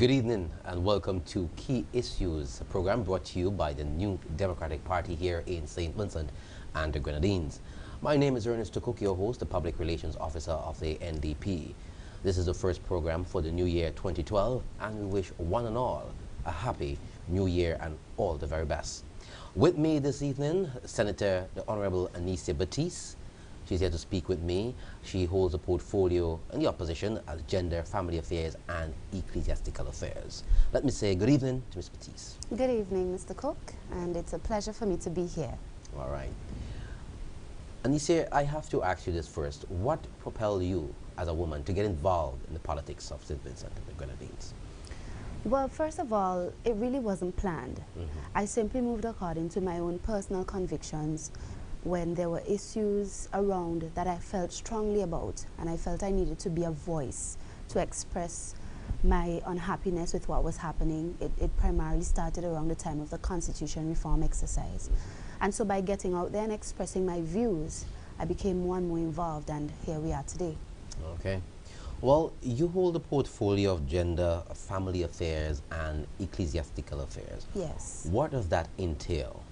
Good evening and welcome to Key Issues, a program brought to you by the New Democratic Party here in St. Vincent and the Grenadines. My name is Ernesto Cooke, your host, the Public Relations Officer of the NDP. This is the first program for the new year 2012, and we wish one and all a happy new year and all the very best. With me this evening, Senator the Honorable Anicia Batiste. She's here to speak with me. She holds a portfolio in the opposition as Gender, Family Affairs and Ecclesiastical Affairs. Let me say good evening to Ms. Batiste. Good evening, Mr. Cooke, and it's a pleasure for me to be here. All right. Anicia, I have to ask you this first. What propelled you as a woman to get involved in the politics of St. Vincent and the Grenadines? Well, first of all, it really wasn't planned. I simply moved according to my own personal convictions when there were issues around that I felt strongly about, and I felt I needed to be a voice to express my unhappiness with what was happening. It primarily started around the time of the Constitution reform exercise. And so by getting out there and expressing my views, I became more and more involved, and here we are today. Okay. Well, you hold a portfolio of Gender, Family Affairs and Ecclesiastical Affairs. Yes. What does that entail?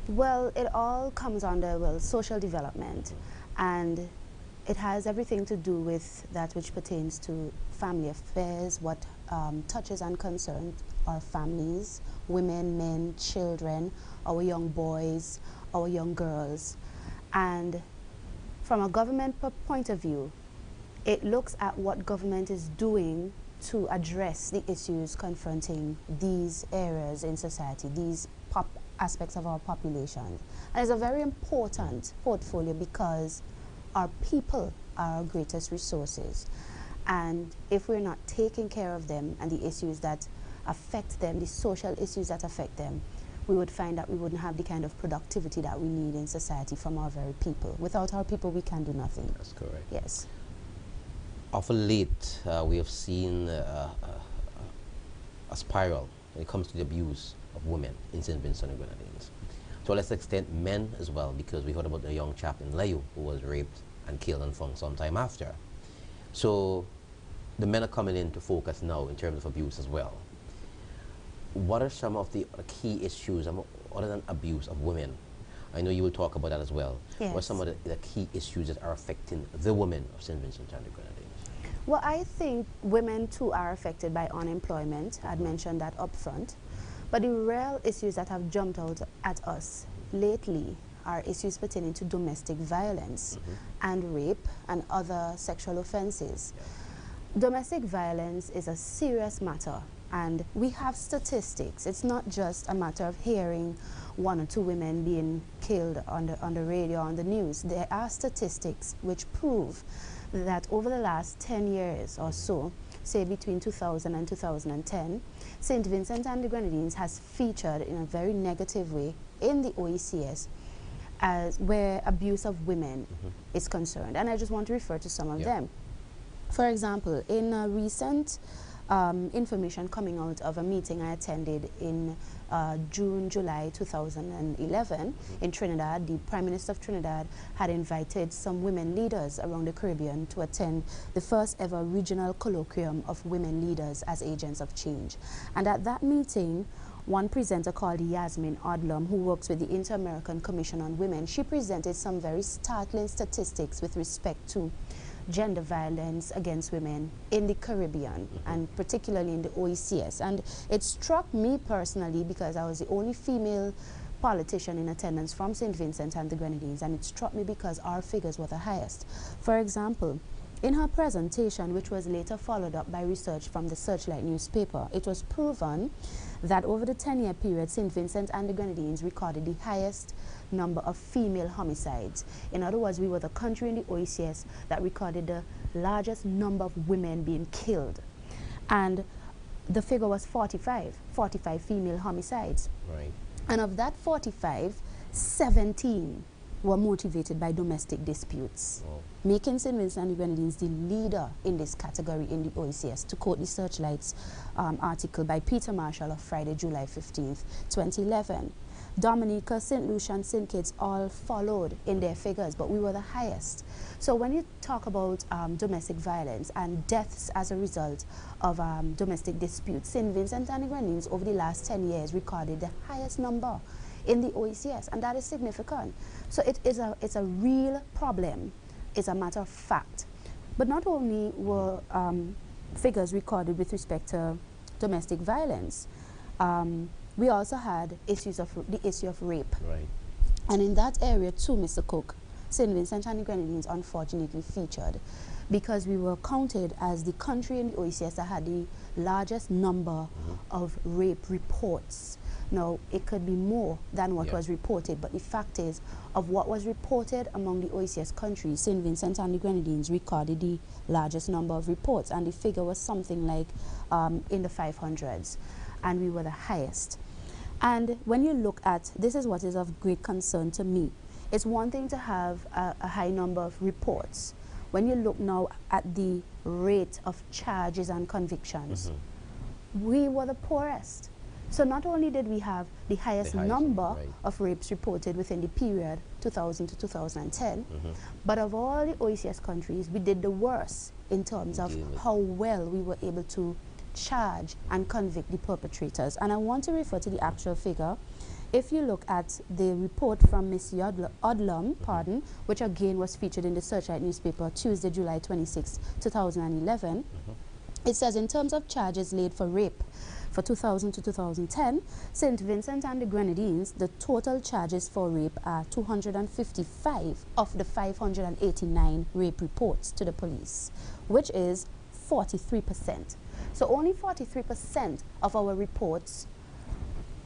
Well, it all comes under, well, social development, and it has everything to do with that which pertains to family affairs, what touches and concerns our families, women, men, children, our young boys, our young girls. And from a government point of view, it looks at what government is doing to address the issues confronting these areas in society, these aspects of our population. And it's a very important portfolio because our people are our greatest resources. And if we're not taking care of them and the issues that affect them, the social issues that affect them, we would find that we wouldn't have the kind of productivity that we need in society from our very people. Without our people, we can do nothing. That's correct. Yes. Of late, we have seen a spiral when it comes to the abuse of women in St. Vincent and Grenadines. To a lesser extent, men as well, because we heard about the young chap in Layu who was raped and killed and found sometime after. So the men are coming into focus now in terms of abuse as well. What are some of the key issues other than abuse of women? I know you will talk about that as well. Yes. What are some of the key issues that are affecting the women of St. Vincent and the Grenadines? Well, I think women too are affected by unemployment. I'd mentioned that up front. But the real issues that have jumped out at us lately are issues pertaining to domestic violence and rape and other sexual offenses. Domestic violence is a serious matter, and we have statistics. It's not just a matter of hearing one or two women being killed on the radio, on the news. There are statistics which prove that over the last 10 years or so, say between 2000 and 2010, St. Vincent and the Grenadines has featured in a very negative way in the OECS as where abuse of women is concerned. And I just want to refer to some of them. For example, in a recent information coming out of a meeting I attended in July 2011 in Trinidad, the Prime Minister of Trinidad had invited some women leaders around the Caribbean to attend the first ever regional colloquium of women leaders as agents of change. And at that meeting, one presenter called Yasmin Odlum, who works with the Inter-American Commission on Women, she presented some very startling statistics with respect to gender violence against women in the Caribbean and particularly in the OECS. And it struck me personally because I was the only female politician in attendance from St. Vincent and the Grenadines, and it struck me because our figures were the highest. For example, in her presentation, which was later followed up by research from the Searchlight newspaper, it was proven that over the 10-year period, St. Vincent and the Grenadines recorded the highest number of female homicides. In other words, we were the country in the OECS that recorded the largest number of women being killed. And the figure was 45 female homicides. Right. And of that 45, 17 were motivated by domestic disputes, making St. Vincent and the Grenadines the leader in this category in the OECS, to quote the Searchlight's article by Peter Marshall of Friday, July 15th, 2011. Dominica, St. Lucia, and St. Kitts all followed in their figures, but we were the highest. So when you talk about domestic violence and deaths as a result of domestic disputes, St. Vincent and the Grenadines over the last 10 years recorded the highest number in the OECS, and that is significant. So it's a real problem. It's a matter of fact. But not only were figures recorded with respect to domestic violence, we also had the issue of rape. Right. And in that area too, Mr. Cooke, St. Vincent and the Grenadines unfortunately featured, because we were counted as the country in the OECS that had the largest number of rape reports. Now, it could be more than what was reported, but the fact is, of what was reported among the OECS countries, St. Vincent and the Grenadines recorded the largest number of reports, and the figure was something like in the 500s, and we were the highest. And when you look at, this is what is of great concern to me. It's one thing to have a high number of reports. When you look now at the rate of charges and convictions, we were the poorest. So not only did we have the highest number of rapes reported within the period 2000 to 2010, but of all the OECS countries, we did the worst in terms of how well we were able to charge and convict the perpetrators. And I want to refer to the actual figure. If you look at the report from Ms. Odlum, which again was featured in the Searchlight newspaper Tuesday, July 26, 2011, it says in terms of charges laid for rape for 2000 to 2010, St. Vincent and the Grenadines, the total charges for rape are 255 of the 589 rape reports to the police, which is 43%. So only 43% of our reports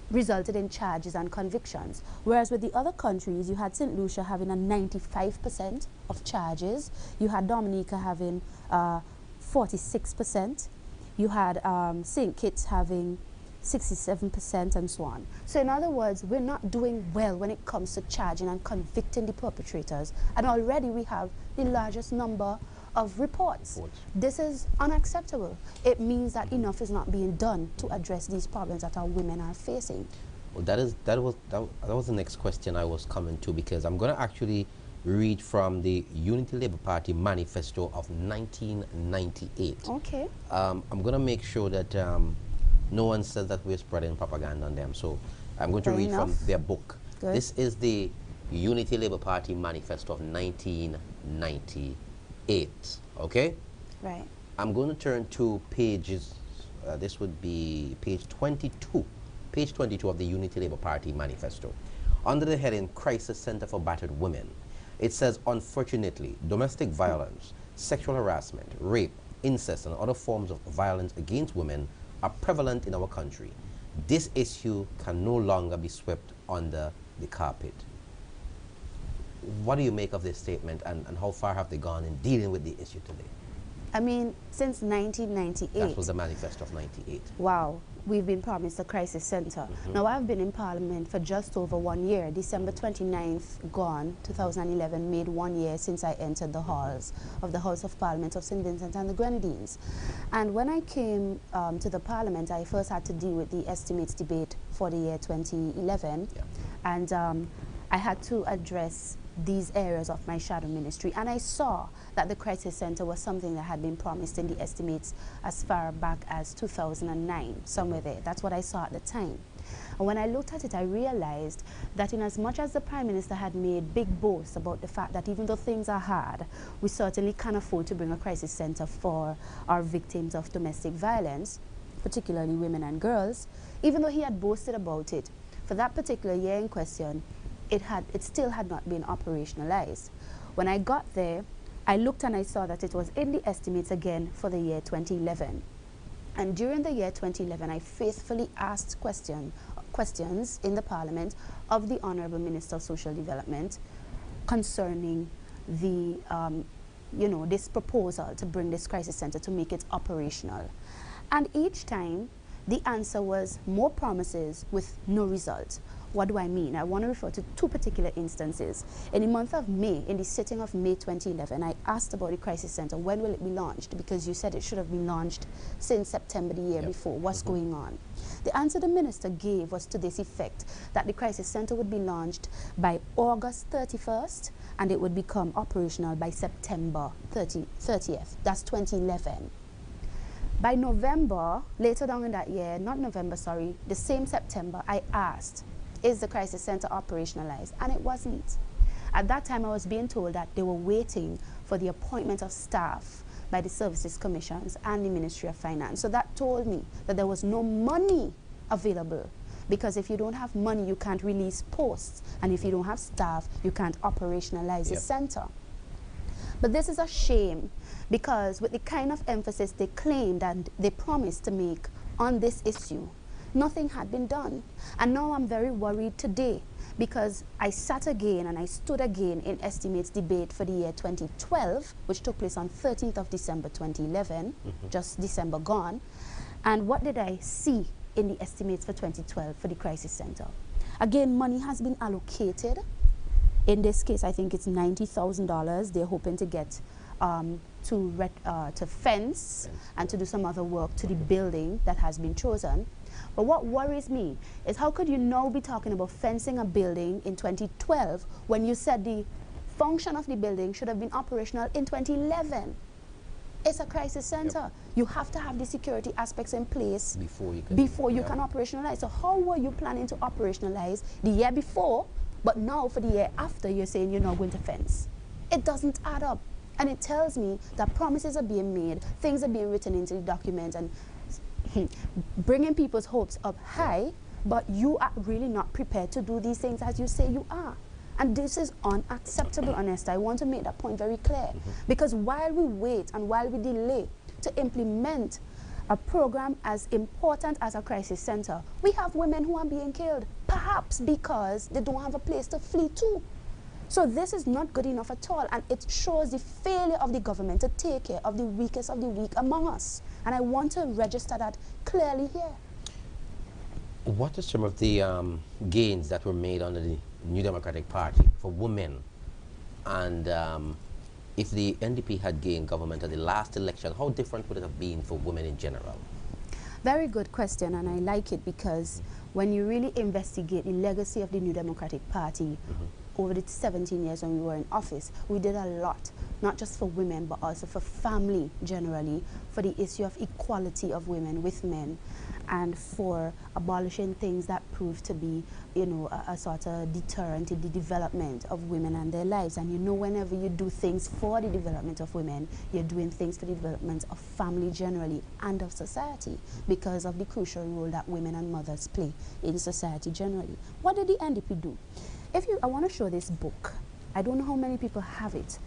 resulted in charges and convictions, whereas with the other countries, you had St. Lucia having a 95% of charges, you had Dominica having 46%, you had St. Kitts having 67%, and so on. So in other words, we're not doing well when it comes to charging and convicting the perpetrators, and already we have the largest number of reports. This is unacceptable. It means that enough is not being done to address these problems that our women are facing. Well, that was the next question I was coming to, because I'm going to actually read from the Unity Labour Party manifesto of 1998. Okay. I'm going to make sure that no one says that we're spreading propaganda on them. So I'm going to read from their book. Good. This is the Unity Labour Party manifesto of 1998. Okay? Right. I'm going to turn to pages, this would be page 22. Page 22 of the Unity Labour Party manifesto. Under the heading Crisis Center for Battered Women, it says, unfortunately, domestic violence, sexual harassment, rape, incest, and other forms of violence against women are prevalent in our country. This issue can no longer be swept under the carpet. What do you make of this statement, and how far have they gone in dealing with the issue today? I mean, since 1998. That was the manifesto of 98. Wow. We've been promised a crisis center. Now, I've been in Parliament for just over 1 year. December 29th gone, 2011, made 1 year since I entered the halls of the House of Parliament of St. Vincent and the Grenadines. And when I came to the Parliament, I first had to deal with the estimates debate for the year 2011. And I had to address these areas of my shadow ministry, and I saw that the crisis center was something that had been promised in the estimates as far back as 2009, somewhere there. That's what I saw at the time. And when I looked at it, I realized that in as much as the Prime Minister had made big boasts about the fact that even though things are hard, we certainly can't afford to bring a crisis center for our victims of domestic violence, particularly women and girls, even though he had boasted about it, for that particular year in question, it still had not been operationalized. When I got there, I looked and I saw that it was in the estimates again for the year 2011. And during the year 2011, I faithfully asked questions in the Parliament of the Honourable Minister of Social Development concerning the, this proposal to bring this crisis center to make it operational. And each time, The answer was more promises with no result. What do I mean? I want to refer to two particular instances. In the month of May, in the sitting of May 2011, I asked about the crisis center. When will it be launched? Because you said it should have been launched since September the year before. What's going on? The answer the minister gave was to this effect, that the crisis center would be launched by August 31st and it would become operational by September 30th. That's 2011. By November, later down in that year, not November, sorry, the same September, I asked, is the crisis center operationalized? And it wasn't. At that time, I was being told that they were waiting for the appointment of staff by the Services Commissions and the Ministry of Finance. So that told me that there was no money available, because if you don't have money, you can't release posts. And if you don't have staff, you can't operationalize the center. But this is a shame, because with the kind of emphasis they claimed and they promised to make on this issue, nothing had been done. And now I'm very worried today, because I sat again and I stood again in estimates debate for the year 2012, which took place on 13th of December 2011, just December gone. And what did I see in the estimates for 2012 for the crisis center? Again, money has been allocated. In this case, I think it's $90,000 they're hoping to get to fence and to do some other work to the building that has been chosen. But what worries me is, how could you now be talking about fencing a building in 2012 when you said the function of the building should have been operational in 2011? It's a crisis center. You have to have the security aspects in place before you can operationalize. So how were you planning to operationalize the year before, but now for the year after you're saying you're not going to fence? It doesn't add up. And it tells me that promises are being made, things are being written into the document, and bringing people's hopes up high, but you are really not prepared to do these things as you say you are. And this is unacceptable, Ernesto. I want to make that point very clear. Because while we wait and while we delay to implement a program as important as a crisis center, we have women who are being killed, perhaps because they don't have a place to flee to. So this is not good enough at all, and it shows the failure of the government to take care of the weakest of the weak among us. And I want to register that clearly here. What are some of the gains that were made under the New Democratic Party for women? And if the NDP had gained government at the last election, how different would it have been for women in general? Very good question, and I like it, because when you really investigate the legacy of the New Democratic Party over the 17 years when we were in office, we did a lot, not just for women, but also for family generally, for the issue of equality of women with men, and for abolishing things that proved to be, you know, a sort of deterrent in the development of women and their lives. And you know, whenever you do things for the development of women, you're doing things for the development of family generally and of society, because of the crucial role that women and mothers play in society generally. What did the NDP do? I want to show this book. I don't know how many people have it,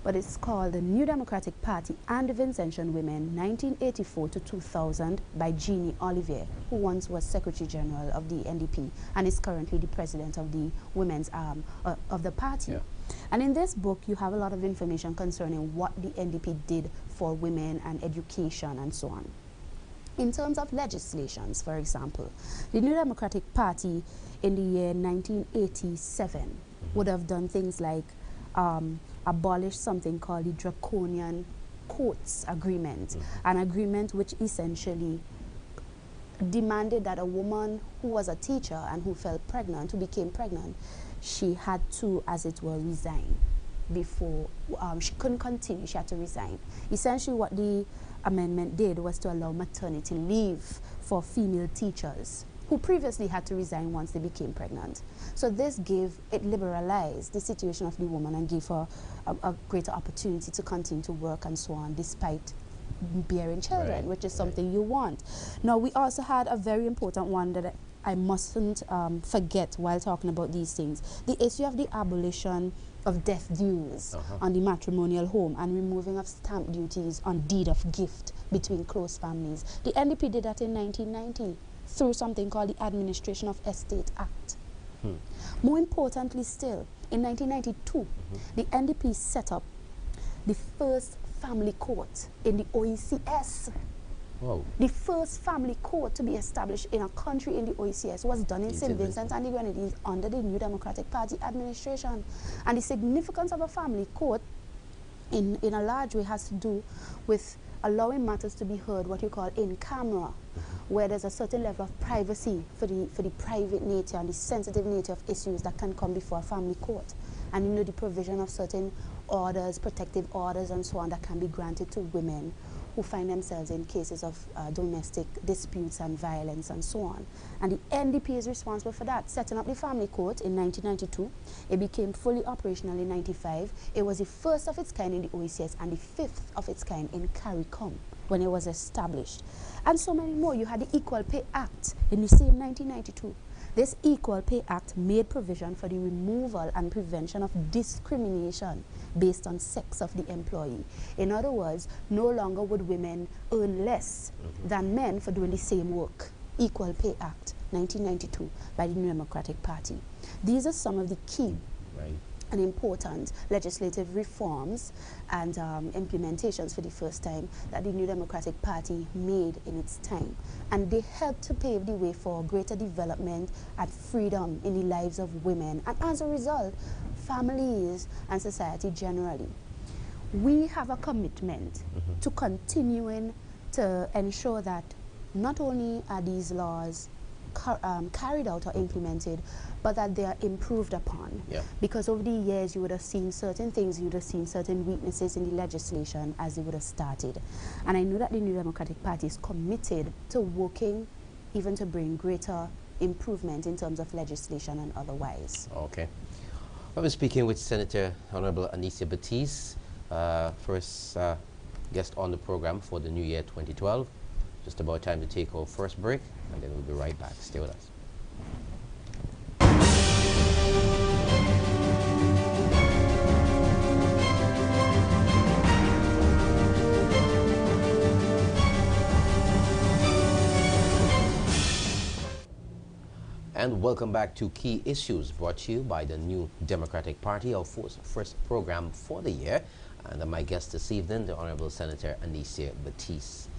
but it's called The New Democratic Party and the Vincentian Women, 1984 to 2000, by Jeannie Olivier, who once was Secretary General of the NDP and is currently the president of the women's arm of the party. And in this book, you have a lot of information concerning what the NDP did for women and education and so on. In terms of legislations, for example, the New Democratic Party in the year 1987 would have done things like abolish something called the Draconian Courts Agreement, an agreement which essentially demanded that a woman who was a teacher and who fell pregnant, who became pregnant, she had to, as it were, resign before, she couldn't continue, she had to resign. Essentially what the amendment did was to allow maternity leave for female teachers who previously had to resign once they became pregnant. So this liberalized the situation of the woman and gave her a greater opportunity to continue to work and so on, despite bearing children, which is something you want. Now, we also had a very important one that I mustn't forget while talking about these things: the issue of the abolition of death dues on the matrimonial home and removing of stamp duties on deed of gift between close families. The NDP did that in 1990 through something called the Administration of Estate Act. More importantly still, in 1992, the NDP set up the first family court in the OECS. Wow. The first family court to be established in a country in the OECS was done in St. Vincent and the Grenadines under the New Democratic Party administration. And the significance of a family court in a large way has to do with allowing matters to be heard, what you call in camera, where there's a certain level of privacy for the private nature and the sensitive nature of issues that can come before a family court. And you know, the provision of certain orders, protective orders and so on, that can be granted to women who find themselves in cases of domestic disputes and violence and so on. And the NDP is responsible for that, setting up the family court in 1992. It became fully operational in 95. It was the first of its kind in the OECS and the fifth of its kind in CARICOM when it was established. And so many more. You had the Equal Pay Act in the same 1992. This Equal Pay Act made provision for the removal and prevention of discrimination based on sex of the employee. In other words, no longer would women earn less than men for doing the same work. Equal Pay Act, 1992, by the New Democratic Party. These are some of the key and important legislative reforms and implementations for the first time that the New Democratic Party made in its time. And they helped to pave the way for greater development and freedom in the lives of women, and as a result, families and society generally. We have a commitment to continuing to ensure that not only are these laws carried out or implemented, but that they are improved upon. Because over the years you would have seen certain things, you would have seen certain weaknesses in the legislation as they would have started. And I know that the New Democratic Party is committed to working even to bring greater improvement in terms of legislation and otherwise. Okay. I was speaking with Senator Honorable Anicia Batiste, first guest on the program for the new year 2012. Just about time to take our first break, and then we'll be right back. Stay with us. And welcome back to Key Issues, brought to you by the New Democratic Party, our first program for the year. And my guest this evening, the Honorable Senator Anicia Batiste.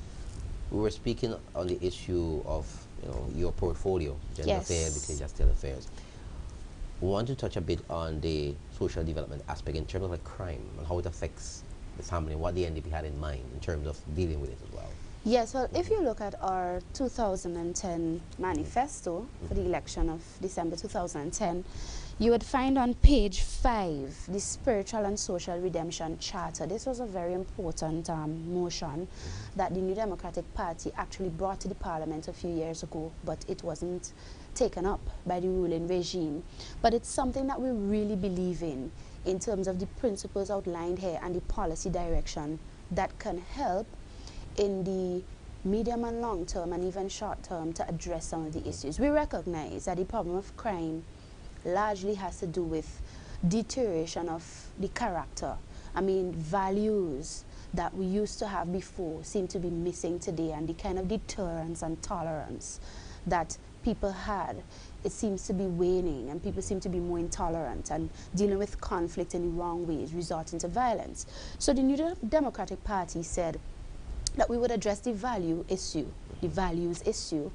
We were speaking on the issue of, you know, your portfolio, gender affairs, ecclesiastical affairs. We want to touch a bit on the social development aspect in terms of like crime and how it affects the family and what the NDP had in mind in terms of dealing with it as well. Yes, well, if you look at our 2010 manifesto for the election of December 2010, you would find on page 5 the Spiritual and Social Redemption Charter. This was a very important motion that the New Democratic Party actually brought to the Parliament a few years ago, but it wasn't taken up by the ruling regime. But it's something that we really believe in terms of the principles outlined here and the policy direction that can help in the medium and long term and even short term to address some of the issues. We recognize that the problem of crime largely has to do with deterioration of the character. I mean, values that we used to have before seem to be missing today, and the kind of deterrence and tolerance that people had, it seems to be waning, and people seem to be more intolerant and dealing with conflict in the wrong ways, resorting to violence. So the New Democratic Party said that we would address the value issue, the values issue,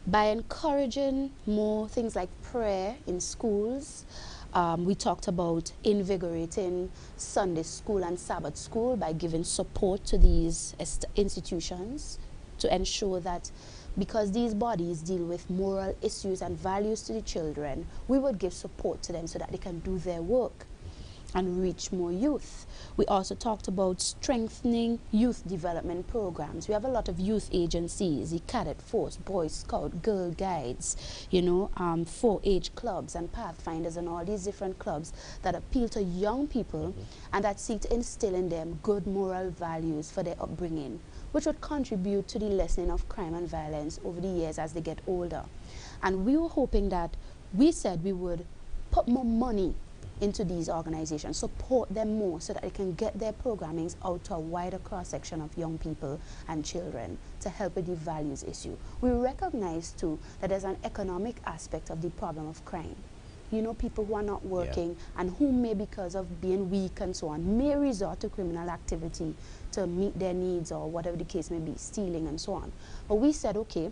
by encouraging more things like prayer in schools. We talked about invigorating Sunday school and Sabbath school by giving support to these institutions to ensure that, because these bodies deal with moral issues and values to the children, we would give support to them so that they can do their work and reach more youth. We also talked about strengthening youth development programs. We have a lot of youth agencies, the Cadet Force, Boy Scout, Girl Guides, you know, 4-H clubs and Pathfinders and all these different clubs that appeal to young people and that seek to instill in them good moral values for their upbringing, which would contribute to the lessening of crime and violence over the years as they get older. And we were hoping that we said we would put more money into these organizations, support them more so that they can get their programmings out to a wider cross-section of young people and children to help with the values issue. We recognize too that there's an economic aspect of the problem of crime. You know, people who are not working and who may, because of being weak and so on, may resort to criminal activity to meet their needs or whatever the case may be, stealing and so on. But we said, okay,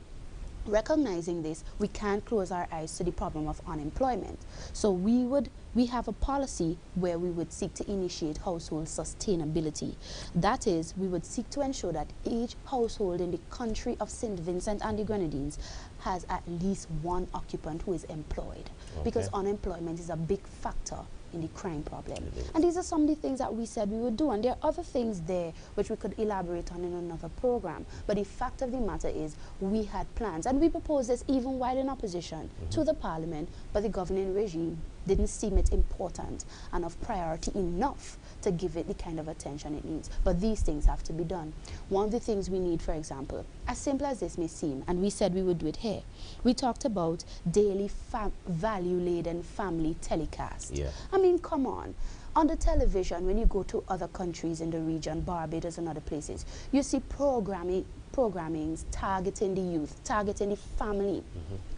recognizing this, we can't close our eyes to the problem of unemployment. So we have a policy where we would seek to initiate household sustainability. That is, we would seek to ensure that each household in the country of St. Vincent and the Grenadines has at least one occupant who is employed. Because unemployment is a big factor in the crime problem. And these are some of the things that we said we would do. And there are other things there which we could elaborate on in another program. But the fact of the matter is we had plans. And we proposed this even while in opposition to the parliament, but the governing regime didn't seem it important and of priority enough to give it the kind of attention it needs. But these things have to be done. One of the things we need, for example, as simple as this may seem, and we said we would do it here, we talked about daily value-laden family telecast. I mean, come on. On the television, when you go to other countries in the region, Barbados and other places, you see programmings targeting the youth, targeting the family,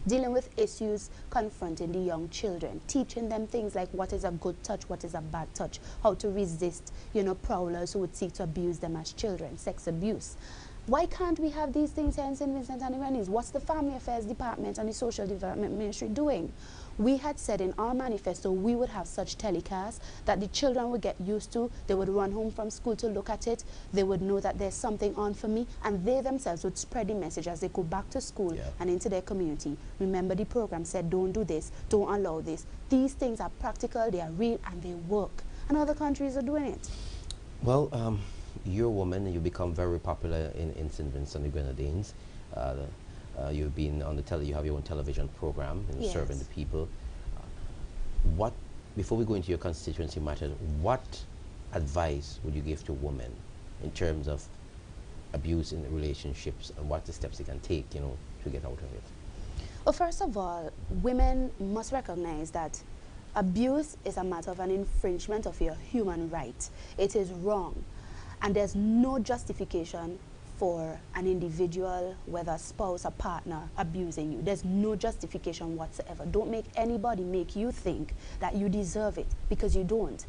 dealing with issues confronting the young children, teaching them things like what is a good touch, what is a bad touch, how to resist, you know, prowlers who would seek to abuse them as children, sex abuse. Why can't we have these things here in St. Vincent and the Grenadines? What's the Family Affairs Department and the Social Development Ministry doing? We had said in our manifesto we would have such telecasts that the children would get used to. They would run home from school to look at it. They would know that there's something on for me, and they themselves would spread the message as they go back to school and into their community. Remember, the program said don't do this, don't allow this. These things are practical, they are real, and they work. And other countries are doing it. Well, you're a woman and you become very popular in St. Vincent and the Grenadines. You've been on the you have your own television program and serving the people. Before we go into your constituency matters, what advice would you give to women in terms of abuse in relationships, and what the steps they can take, you know, to get out of it? Well, first of all, women must recognize that abuse is a matter of an infringement of your human right. It is wrong. And there's no justification for an individual, whether a spouse or partner, abusing you. There's no justification whatsoever. Don't make anybody make you think that you deserve it, because you don't.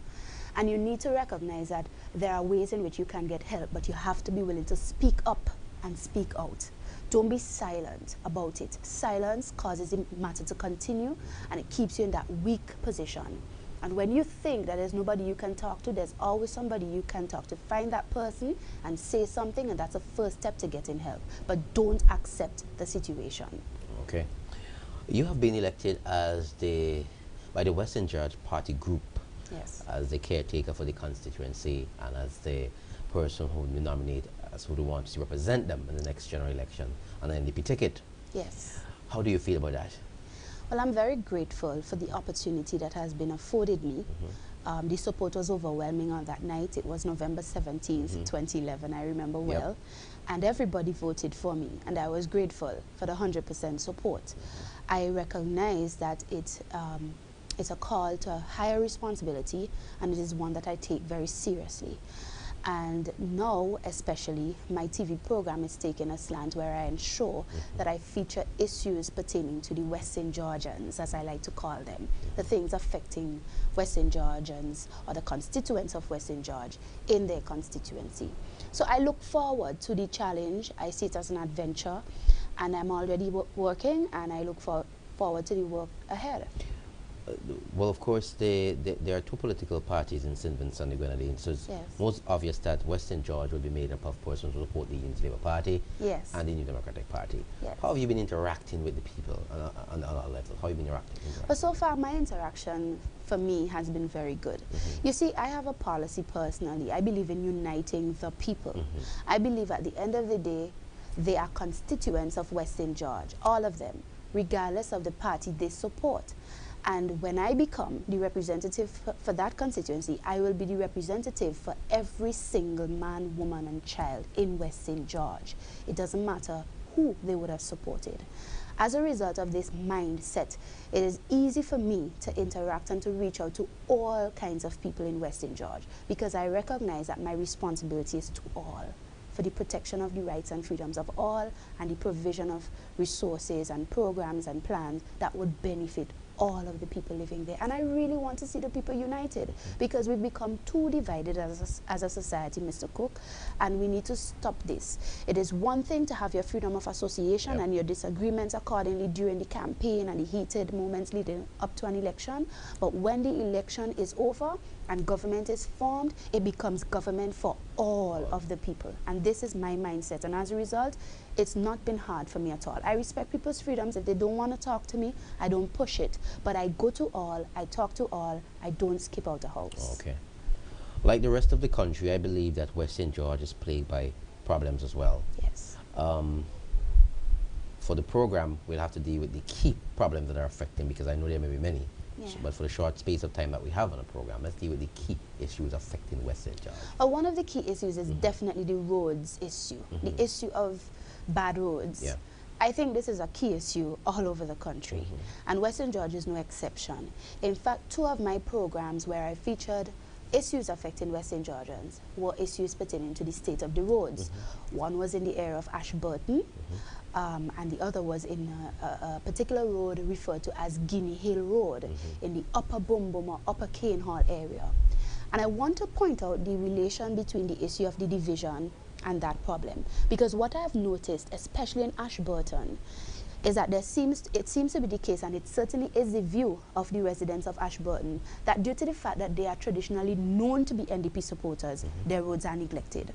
And you need to recognize that there are ways in which you can get help, but you have to be willing to speak up and speak out. Don't be silent about it. Silence causes the matter to continue, and it keeps you in that weak position. And when you think that there's nobody you can talk to, there's always somebody you can talk to. Find that person and say something, and that's a first step to getting help. But don't accept the situation. Okay. You have been elected as by the Western George Party group as the caretaker for the constituency and as the person who you nominate as who wants to represent them in the next general election on an NDP ticket. Yes. How do you feel about that? Well, I'm very grateful for the opportunity that has been afforded me. The support was overwhelming on that night. It was November 17th, 2011, I remember well. And everybody voted for me, and I was grateful for the 100% support. I recognize that it's a call to higher responsibility, and it is one that I take very seriously. And now, especially, my TV program is taking a slant where I ensure that I feature issues pertaining to the West St. Georgians, as I like to call them, the things affecting West St. Georgians or the constituents of West St. George in their constituency. So I look forward to the challenge. I see it as an adventure, and I'm already working, and I look forward to the work ahead. Well, of course, there are two political parties in St. Vincent and the Grenadines, so it's most obvious that West St. George will be made up of persons who support the Unity Labour Party and the New Democratic Party. How have you been interacting with the people on our level? How have you been interacting? Well, so far, my interaction for me has been very good. You see, I have a policy personally. I believe in uniting the people. I believe at the end of the day, they are constituents of West St. George, all of them, regardless of the party they support. And when I become the representative for that constituency, I will be the representative for every single man, woman, and child in West St. George. It doesn't matter who they would have supported. As a result of this mindset, it is easy for me to interact and to reach out to all kinds of people in West St. George, because I recognize that my responsibility is to all, for the protection of the rights and freedoms of all, and the provision of resources and programs and plans that would benefit all of the people living there. And I really want to see the people united, because we've become too divided as a society, Mr. Cooke, and we need to stop this. It is one thing to have your freedom of association and your disagreements accordingly during the campaign and the heated moments leading up to an election, but when the election is over and government is formed, it becomes government for all of the people. And this is my mindset, and as a result, it's not been hard for me at all. I respect people's freedoms. If they don't want to talk to me, I don't push it. But I go to all, I talk to all, I don't skip out the house. Okay. Like the rest of the country, I believe that West St. George is plagued by problems as well. Yes. For the program, we'll have to deal with the key problems that are affecting, because I know there may be many. Yeah. But for the short space of time that we have on the program, let's deal with the key issues affecting West St. George. One of the key issues is definitely the roads issue, the issue of bad roads. Yeah. I think this is a key issue all over the country, and West St. George is no exception. In fact, 2 of my programs where I featured issues affecting West St. Georgians were issues pertaining to the state of the roads. One was in the area of Ashburton, and the other was in a particular road referred to as Guinea Hill Road in the Upper Bumbum or Upper Cane Hall area. And I want to point out the relation between the issue of the division and that problem, because what I've noticed, especially in Ashburton, is that it seems to be the case, and it certainly is the view of the residents of Ashburton, that due to the fact that they are traditionally known to be NDP supporters, their roads are neglected.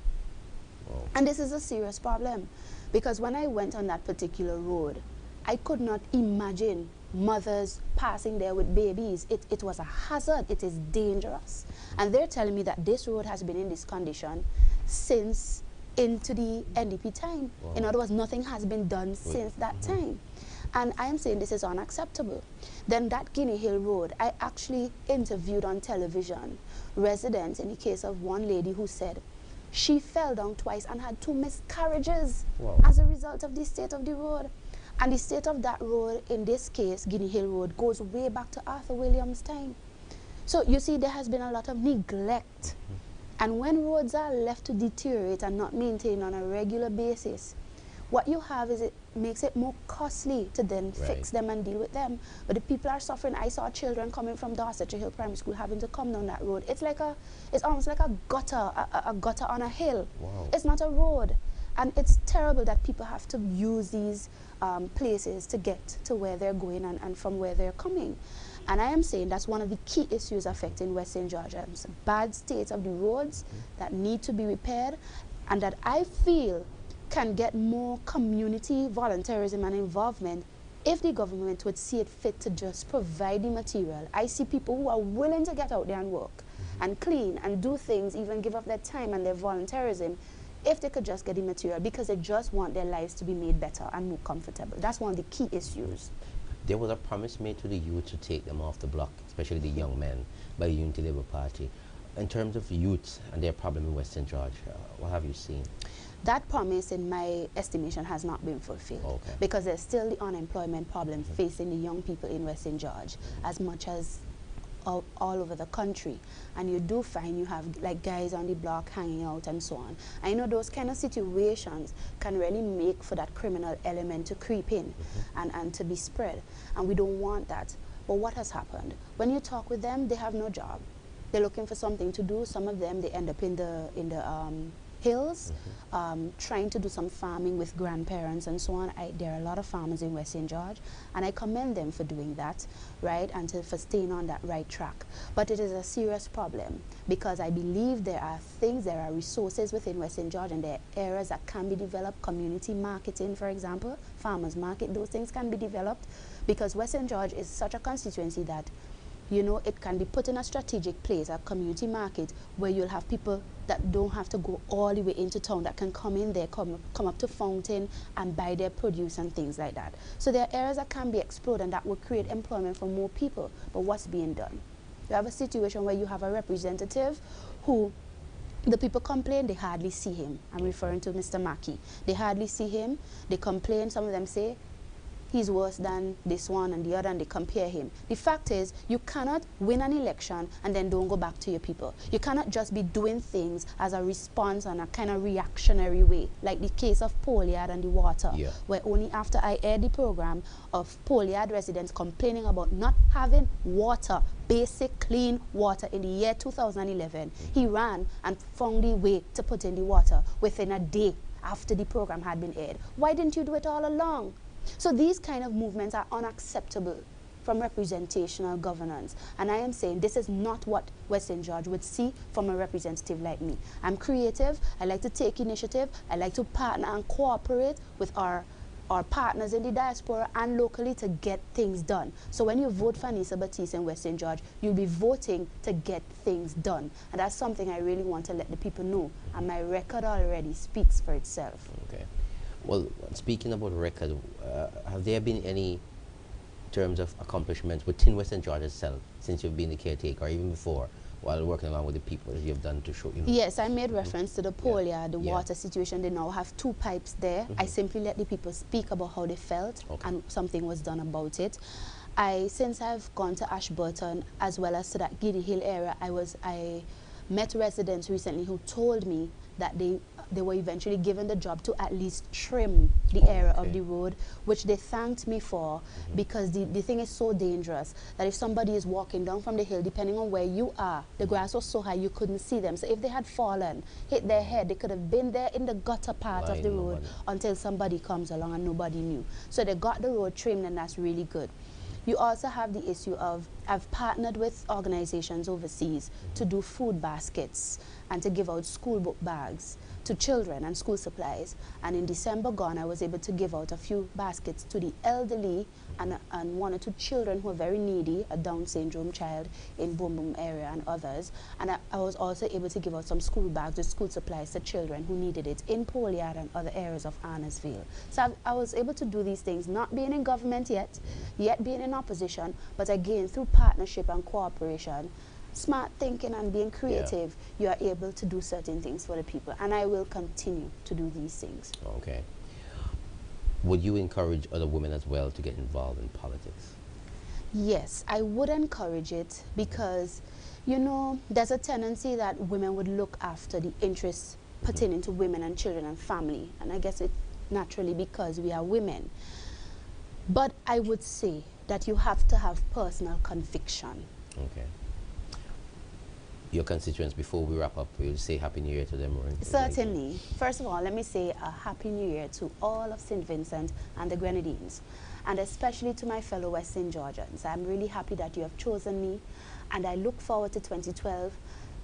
And this is a serious problem, because when I went on that particular road, I could not imagine mothers passing there with babies. It was a hazard. It is dangerous. And they're telling me that this road has been in this condition since into the NDP time. In other words, nothing has been done since that time. And I am saying this is unacceptable. Then that Guinea Hill Road, I actually interviewed on television residents, in the case of one lady who said she fell down twice and had 2 miscarriages as a result of the state of the road. And the state of that road, in this case, Guinea Hill Road, goes way back to Arthur Williams' time. So you see, there has been a lot of neglect. And when roads are left to deteriorate and not maintained on a regular basis, what you have is it makes it more costly to then fix them and deal with them. But the people are suffering. I saw children coming from Dorsetshire Hill Primary School having to come down that road. It's almost like a gutter on a hill. It's not a road. And it's terrible that people have to use these places to get to where they're going and from where they're coming. And I am saying that's one of the key issues affecting West St. Georgians. Bad state of the roads that need to be repaired, and that I feel can get more community volunteerism and involvement if the government would see it fit to just provide the material. I see people who are willing to get out there and work and clean and do things, even give up their time and their volunteerism, if they could just get the material, because they just want their lives to be made better and more comfortable. That's one of the key issues. There was a promise made to the youth to take them off the block, especially the young men, by the Unity Labour Party. In terms of youth and their problem in West St. George, what have you seen? That promise, in my estimation, has not been fulfilled, because there's still the unemployment problem facing the young people in West St. George, as much as all over the country. And you do find you have like guys on the block hanging out and so on. I know those kind of situations can really make for that criminal element to creep in and to be spread. And we don't want that. But what has happened? When you talk with them, they have no job. They're looking for something to do. Some of them, they end up in the hills, trying to do some farming with grandparents and so on. There are a lot of farmers in West St. George, and I commend them for doing that, right, and for staying on that right track. But it is a serious problem, because I believe there are resources within West St. George, and there are areas that can be developed. Community marketing, for example, farmers market, those things can be developed, because West St. George is such a constituency that, you know, it can be put in a strategic place, a community market, where you'll have people that don't have to go all the way into town, that can come in there, come up to Fountain and buy their produce and things like that. So there are areas that can be explored, and that will create employment for more people. But what's being done? You have a situation where you have a representative who, the people complain, they hardly see him. I'm referring to Mr. Mackey. They hardly see him. They complain. Some of them say, he's worse than this one and the other, and they compare him. The fact is, you cannot win an election and then don't go back to your people. You cannot just be doing things as a response and a kind of reactionary way, like the case of Poliad and the water, where only after I aired the program of Poliad residents complaining about not having water, basic clean water in the year 2011, he ran and found the way to put in the water within a day after the program had been aired. Why didn't you do it all along? So these kind of movements are unacceptable from representational governance. And I am saying this is not what West St. George would see from a representative like me. I'm creative, I like to take initiative, I like to partner and cooperate with our partners in the diaspora and locally to get things done. So when you vote for Anissa Batiste in West St. George, you'll be voting to get things done. And that's something I really want to let the people know. And my record already speaks for itself. Okay. Well, speaking about record, have there been any terms of accomplishments within West St. George itself since you've been the caretaker, or even before, while working along with the people that you've done to show, you know? Yes, I made reference to the Polia, the water situation. They now have 2 pipes there. I simply let the people speak about how they felt, and something was done about it. Since I've gone to Ashburton, as well as to that Giddy Hill area, I met residents recently who told me that they were eventually given the job to at least trim the area of the road, which they thanked me for, because the thing is so dangerous that if somebody is walking down from the hill, depending on where you are, the grass was so high you couldn't see them. So if they had fallen, hit their head, they could have been there in the gutter part of the road until somebody comes along, and nobody knew. So they got the road trimmed, and that's really good. You also have the issue of, I've partnered with organizations overseas to do food baskets and to give out school book bags to children and school supplies. And in December gone, I was able to give out a few baskets to the elderly and 1 or 2 children who are very needy, a Down syndrome child in Boom Boom area and others. And I was also able to give out some school bags with school supplies to children who needed it in Poliad and other areas of Arnersville. So I was able to do these things, not being in government yet being in opposition, but again, through partnership and cooperation, smart thinking and being creative, you are able to do certain things for the people. And I will continue to do these things. Okay. Would you encourage other women as well to get involved in politics? Yes, I would encourage it, because, you know, there's a tendency that women would look after the interests pertaining to women and children and family. And I guess it's naturally because we are women. But I would say that you have to have personal conviction. Okay. Your constituents, before we wrap up, will you say Happy New Year to them? Or Certainly. First of all, let me say a Happy New Year to all of St. Vincent and the Grenadines, and especially to my fellow West St. Georgians. I'm really happy that you have chosen me, and I look forward to 2012,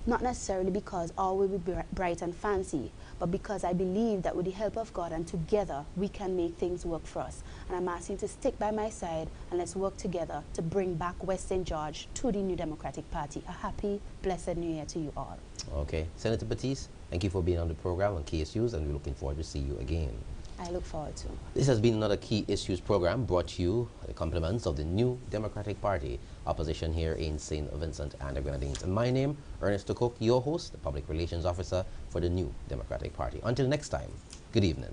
not necessarily because all will be bright and fancy, but because I believe that with the help of God and together, we can make things work for us. And I'm asking you to stick by my side, and let's work together to bring back West St. George to the New Democratic Party. A happy, blessed New Year to you all. Okay. Senator Batiste, thank you for being on the program on Key Issues, and we're looking forward to see you again. I look forward to. This has been another Key Issues program brought to you the compliments of the New Democratic Party opposition here in St. Vincent and the Grenadines. And my name, Ernesto Cooke, your host, the Public Relations Officer for the New Democratic Party. Until next time, good evening.